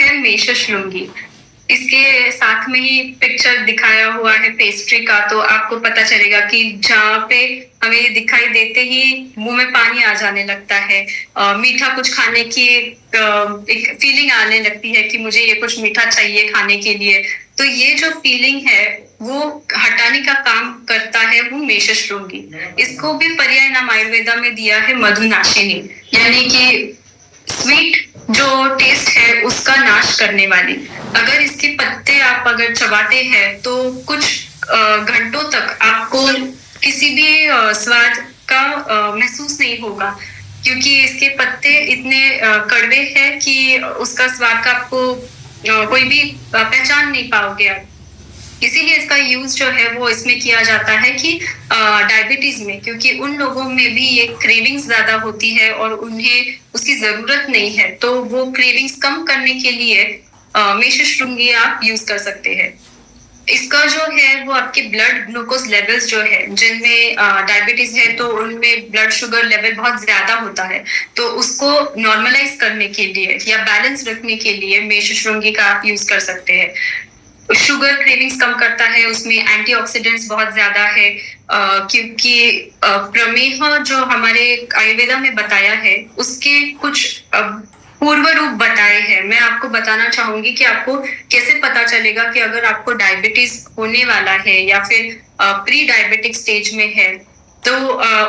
है मेषशृंगी। इसके साथ में ही पिक्चर दिखाया हुआ है पेस्ट्री का, तो आपको पता चलेगा कि जहाँ पे हमें ये दिखाई देते ही मुंह में पानी आ जाने लगता है। मीठा कुछ खाने की एक फीलिंग आने लगती है कि मुझे ये कुछ मीठा चाहिए खाने के लिए। तो ये जो फीलिंग है वो हटाने का काम करता है वो मेषशृंगी। इसको भी पर्याय नाम आयुर्वेदा में दिया है मधुनाशिनी, यानी कि स्वीट जो टेस्ट है उसका नाश करने वाली। अगर इसके पत्ते आप अगर चबाते हैं तो कुछ घंटों तक आपको किसी भी स्वाद का महसूस नहीं होगा, क्योंकि इसके पत्ते इतने कड़वे हैं कि उसका स्वाद का आपको कोई भी पहचान नहीं पाओगे आप। इसीलिए इसका यूज जो है वो इसमें किया जाता है कि डायबिटीज में, क्योंकि उन लोगों में भी ये क्रेविंग्स ज्यादा होती है और उन्हें उसकी जरूरत नहीं है, तो वो क्रेविंग्स कम करने के लिए मेषशृंगी आप यूज कर सकते हैं। इसका जो है वो आपके ब्लड ग्लूकोज लेवल्स जो है, जिनमें डायबिटीज है तो उनमें ब्लड शुगर लेवल बहुत ज्यादा होता है, तो उसको नॉर्मलाइज करने के लिए या बैलेंस रखने के लिए मेषशृंगी का आप यूज कर सकते हैं। शुगर क्रेविंग्स कम करता है, उसमें एंटीऑक्सीडेंट्स बहुत ज्यादा है, क्योंकि प्रमेह जो हमारे आयुर्वेदा में बताया है उसके कुछ पूर्व रूप बताए हैं। मैं आपको बताना चाहूंगी कि आपको कैसे पता चलेगा कि अगर आपको डायबिटीज होने वाला है या फिर प्री डायबिटिक स्टेज में है। तो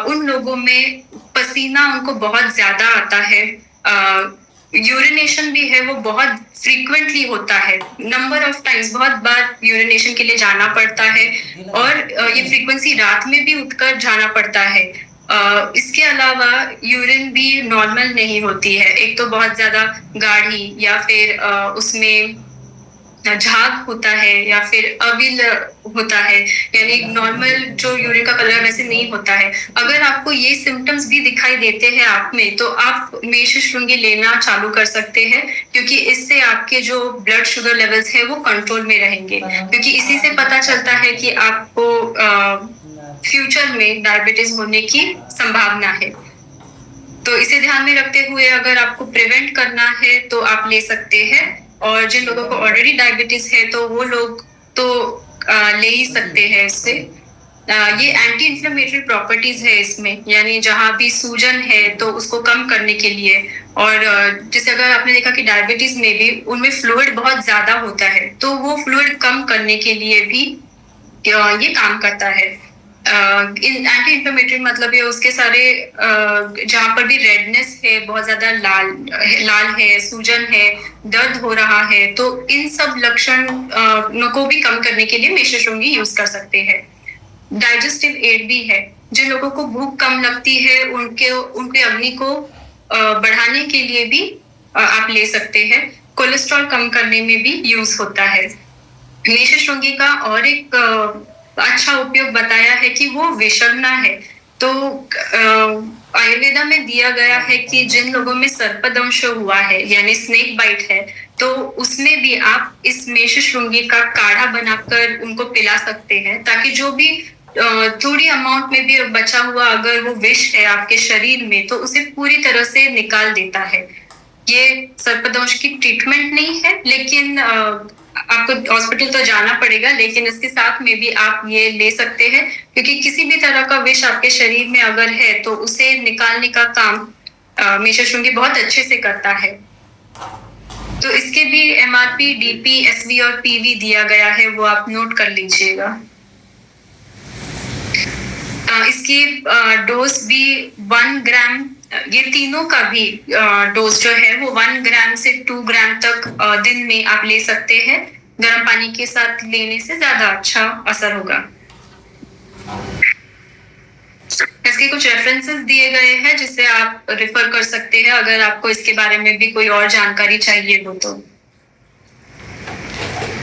उन लोगों में पसीना उनको बहुत ज्यादा आता है, यूरिनेशन भी है वो बहुत फ्रीक्वेंटली होता है, नंबर ऑफ टाइम्स बहुत बार यूरिनेशन के लिए जाना पड़ता है, और ये फ्रीक्वेंसी रात में भी उठकर जाना पड़ता है। इसके अलावा यूरिन भी नॉर्मल नहीं होती है, एक तो बहुत ज्यादा गाढ़ी या फिर उसमें झाग होता है या फिर अविल होता है, यानी नॉर्मल जो यूरिन का कलर वैसे नहीं होता है। अगर आपको ये सिम्टम्स भी दिखाई देते हैं आप में, तो आप मेषशृंगी लेना चालू कर सकते हैं, क्योंकि इससे आपके जो ब्लड शुगर लेवल्स है वो कंट्रोल में रहेंगे, क्योंकि इसी से पता चलता है कि आपको फ्यूचर में डायबिटीज होने की संभावना है। तो इसे ध्यान में रखते हुए अगर आपको प्रिवेंट करना है तो आप ले सकते हैं, और जिन लोगों को ऑलरेडी डायबिटीज है तो वो लोग तो ले ही सकते हैं इससे। ये एंटी इंफ्लेमेटरी प्रॉपर्टीज है इसमें, यानी जहां भी सूजन है तो उसको कम करने के लिए, और जैसे अगर आपने देखा कि डायबिटीज में भी उनमें फ्लूइड बहुत ज्यादा होता है, तो वो फ्लूइड कम करने के लिए भी ये काम करता है। एंटी इंफ्लेमेटरी मतलब ये उसके सारे जहां पर भी रेडनेस है, बहुत ज्यादा लाल लाल है, सूजन है, दर्द हो रहा है, तो इन सब लक्षण को भी कम करने के लिए मेषशृंगी यूज कर सकते हैं। डाइजेस्टिव एड भी है, जिन लोगों को भूख कम लगती है उनके अग्नि को बढ़ाने के लिए भी आप ले सकते हैं। कोलेस्ट्रॉल कम करने में भी यूज होता है। मेषशृंगी का और एक अच्छा उपयोग बताया है कि वो विषग्ना है। तो आयुर्वेदा में दिया गया है कि जिन लोगों में सर्पदंश हुआ है यानी स्नेक बाइट है, तो उसमें भी आप इस मेषशृंगी का काढ़ा बनाकर उनको पिला सकते हैं, ताकि जो भी थोड़ी अमाउंट में भी बचा हुआ अगर वो विष है आपके शरीर में, तो उसे पूरी तरह से निकाल देता है। ये सर्पदंश की ट्रीटमेंट नहीं है, लेकिन आपको हॉस्पिटल तो जाना पड़ेगा, लेकिन इसके साथ में भी आप ये ले सकते हैं, क्योंकि किसी भी तरह का विष आपके शरीर में अगर है तो उसे निकालने का काम मेषशृंगी बहुत अच्छे से करता है। तो इसके भी एमआरपी, डीपी, एसवी और पीवी दिया गया है, वो आप नोट कर लीजिएगा। इसकी डोज भी 1 ग्राम, ये तीनों का भी डोज जो है वो 1 ग्राम से 2 ग्राम तक दिन में आप ले सकते हैं। गर्म पानी के साथ लेने से ज्यादा अच्छा असर होगा। इसके कुछ रेफरेंसेस दिए गए हैं जिसे आप रेफर कर सकते हैं अगर आपको इसके बारे में भी कोई और जानकारी चाहिए हो तो।